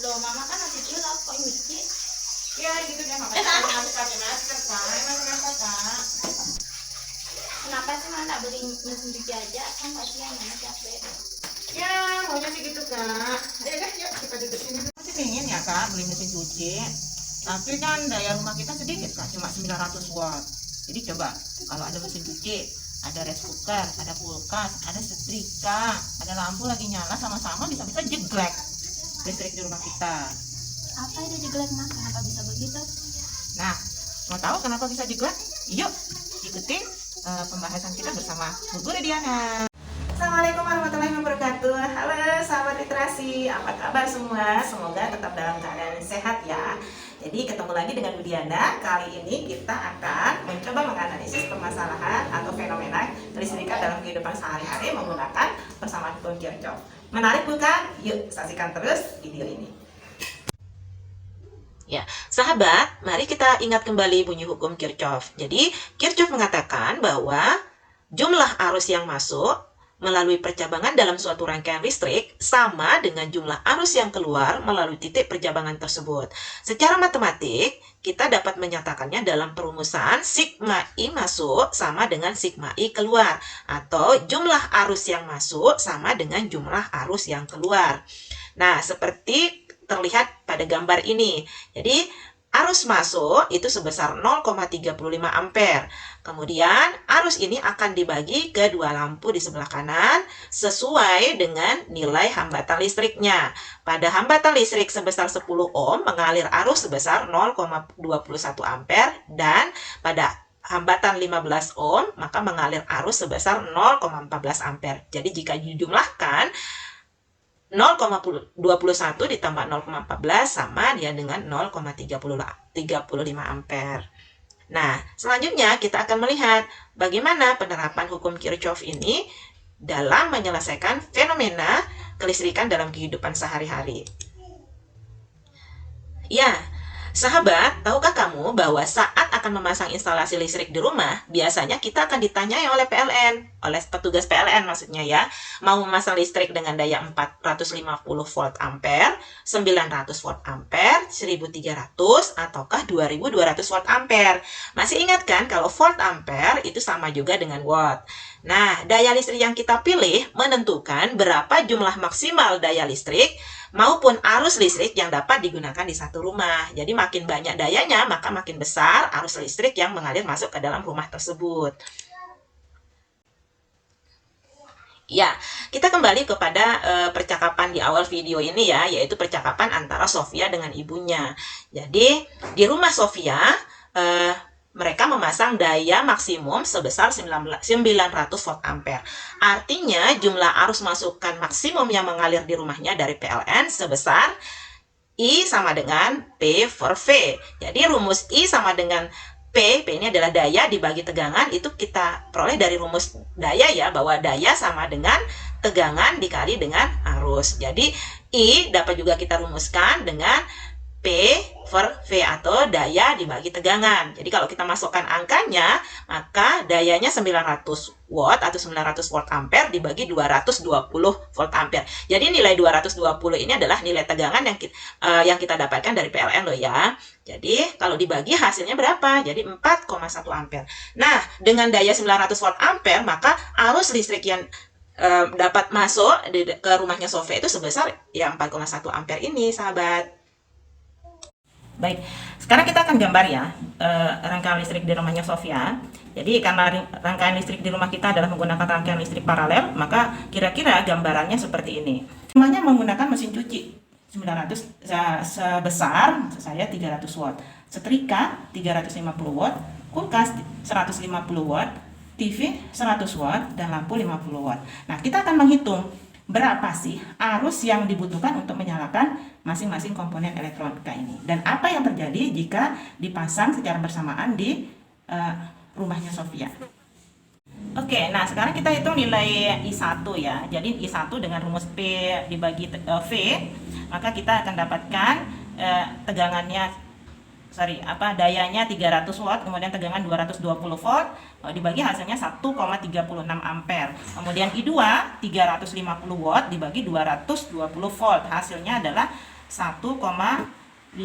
Loh, mama kan nanti cilok kok nyuci. Ya gitu deh, makanya harus pakai masker kan, emang kenapa kak? Kenapa sih mama nggak beli mesin cuci aja? Kan kasihan mama capek. Ya maunya sih gitu kak. Ayo deh, yuk kita duduk sini. Masih pingin ya kak beli mesin cuci, tapi kan daya rumah kita sedikit kak, cuma 900 watt. Jadi coba kalau ada mesin cuci, ada rice cooker, ada kulkas, ada setrika, ada lampu lagi nyala, sama-sama bisa-bisa jeglek listrik di rumah kita. Apa itu jeglek mah? Kenapa bisa begitu? Nah, mau tahu kenapa bisa jeglek? Yuk ikutin pembahasan kita bersama Bu Guru Diana. Assalamualaikum warahmatullahi wabarakatuh. Halo sahabat literasi, apa kabar semua? Semoga tetap dalam keadaan sehat ya. Jadi ketemu lagi dengan Bu Diana. Kali ini kita akan mencoba menganalisis permasalahan atau fenomena kelistrikan dalam kehidupan sehari-hari menggunakan persamaan hukum Kirchhoff. Menarik bukan? Yuk saksikan terus video ini. Ya, sahabat, mari kita ingat kembali bunyi hukum Kirchhoff. Jadi, Kirchhoff mengatakan bahwa jumlah arus yang masuk melalui percabangan dalam suatu rangkaian listrik sama dengan jumlah arus yang keluar melalui titik percabangan tersebut. Secara matematik, kita dapat menyatakannya dalam perumusan sigma I masuk sama dengan sigma I keluar, atau jumlah arus yang masuk sama dengan jumlah arus yang keluar. Nah, seperti terlihat pada gambar ini. Jadi, arus masuk itu sebesar 0,35 ampere. Kemudian, arus ini akan dibagi ke dua lampu di sebelah kanan sesuai dengan nilai hambatan listriknya. Pada hambatan listrik sebesar 10 ohm mengalir arus sebesar 0,21 ampere, dan pada hambatan 15 ohm maka mengalir arus sebesar 0,14 ampere. Jadi, jika dijumlahkan 0,21 ditambah 0,14 sama dia dengan 0,35 ampere. Nah, selanjutnya kita akan melihat bagaimana penerapan hukum Kirchhoff ini dalam menyelesaikan fenomena kelistrikan dalam kehidupan sehari-hari. Ya, sahabat, tahukah kamu bahwa saat akan memasang instalasi listrik di rumah, biasanya kita akan ditanyai oleh PLN, oleh petugas PLN maksudnya ya, mau memasang listrik dengan daya 450 volt ampere, 900 volt ampere, 1300, ataukah 2200 volt ampere. Masih ingat kan kalau volt ampere itu sama juga dengan watt. Nah, daya listrik yang kita pilih menentukan berapa jumlah maksimal daya listrik maupun arus listrik yang dapat digunakan di satu rumah. Jadi makin banyak dayanya, maka makin besar arus listrik yang mengalir masuk ke dalam rumah tersebut. Ya, kita kembali kepada percakapan di awal video ini ya, yaitu percakapan antara Sofia dengan ibunya. Jadi, di rumah Sofia, mereka memasang daya maksimum sebesar 900 volt ampere. Artinya jumlah arus masukan maksimum yang mengalir di rumahnya dari PLN sebesar I sama dengan P per V. Jadi rumus I sama dengan P ini adalah daya dibagi tegangan, itu kita peroleh dari rumus daya ya, bahwa daya sama dengan tegangan dikali dengan arus. Jadi I dapat juga kita rumuskan dengan P per V atau daya dibagi tegangan. Jadi kalau kita masukkan angkanya, maka dayanya 900 watt atau 900 volt ampere dibagi 220 volt ampere. Jadi nilai 220 ini adalah nilai tegangan yang kita dapatkan dari PLN loh ya. Jadi kalau dibagi hasilnya berapa? Jadi 4,1 ampere. Nah, dengan daya 900 volt ampere, maka arus listrik yang dapat masuk ke rumahnya Sofia itu sebesar ya 4,1 ampere ini, sahabat. Baik, sekarang kita akan gambar ya rangkaian listrik di rumahnya Sofia. Jadi karena rangkaian listrik di rumah kita adalah menggunakan rangkaian listrik paralel, maka kira-kira gambarannya seperti ini. Rumahnya menggunakan mesin cuci 900 sebesar saya 300 watt, setrika 350 watt, kulkas 150 watt, TV 100 watt, dan lampu 50 watt. Nah, kita akan menghitung berapa sih arus yang dibutuhkan untuk menyalakan masing-masing komponen elektronika ini, dan apa yang terjadi jika dipasang secara bersamaan di rumahnya Sofia. Oke, nah sekarang kita hitung nilai I1 ya. Jadi I1 dengan rumus P dibagi V, maka kita akan dapatkan dayanya 300 watt, kemudian tegangan 220 volt, dibagi hasilnya 1,36 ampere. Kemudian I2 350 watt dibagi 220 volt, hasilnya adalah 1,59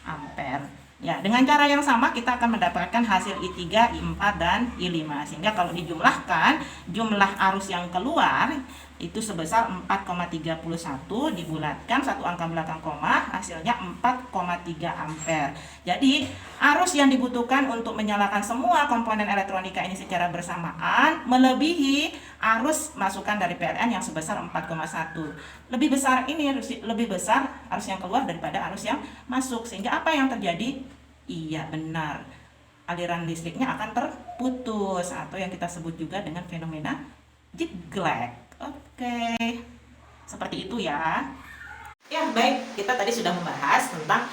ampere. Ya, dengan cara yang sama kita akan mendapatkan hasil I3, I4, dan I5. Sehingga kalau dijumlahkan, jumlah arus yang keluar itu sebesar 4,31, dibulatkan satu angka belakang koma, hasilnya 4,3 ampere. Jadi, arus yang dibutuhkan untuk menyalakan semua komponen elektronika ini secara bersamaan melebihi arus masukan dari PLN yang sebesar 4,1. Lebih besar arus yang keluar daripada arus yang masuk. Sehingga apa yang terjadi? Iya, benar. Aliran listriknya akan terputus atau yang kita sebut juga dengan fenomena jeglek. Oke, seperti itu ya. Ya, baik, kita tadi sudah membahas tentang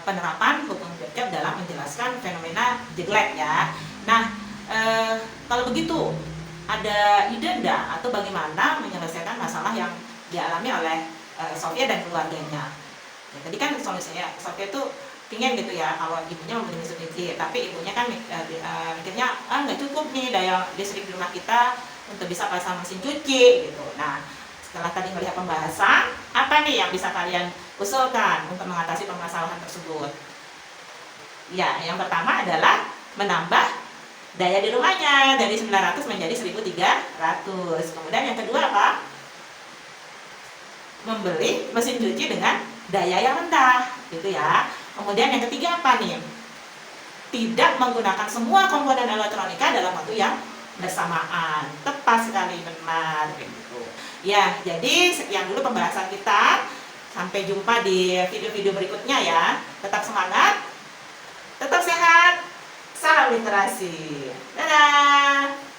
penerapan hukum Kirchhoff dalam menjelaskan fenomena jeglek ya. Nah, kalau begitu, ada ide enggak atau bagaimana menyelesaikan masalah yang dialami oleh Sofia dan keluarganya? Ya, tadi kan solusinya Sofia itu pingin gitu ya kalau ibunya membeli mesin cuci, tapi ibunya kan mikirnya nggak cukup nih daya listrik di rumah kita untuk bisa pasang mesin cuci gitu. Nah, setelah tadi melihat pembahasan, apa nih yang bisa kalian usulkan untuk mengatasi permasalahan tersebut? Ya, yang pertama adalah menambah daya di rumahnya dari 900 menjadi 1300. Kemudian yang kedua apa? Membeli mesin cuci dengan daya yang rendah gitu ya. Kemudian yang ketiga apa nih? Tidak menggunakan semua komponen elektronika dalam waktu yang bersamaan. Tepat sekali, benar gitu. Ya, jadi sekian dulu pembahasan kita. Sampai jumpa di video-video berikutnya ya. Tetap semangat, tetap sehat, salam literasi. Dadah.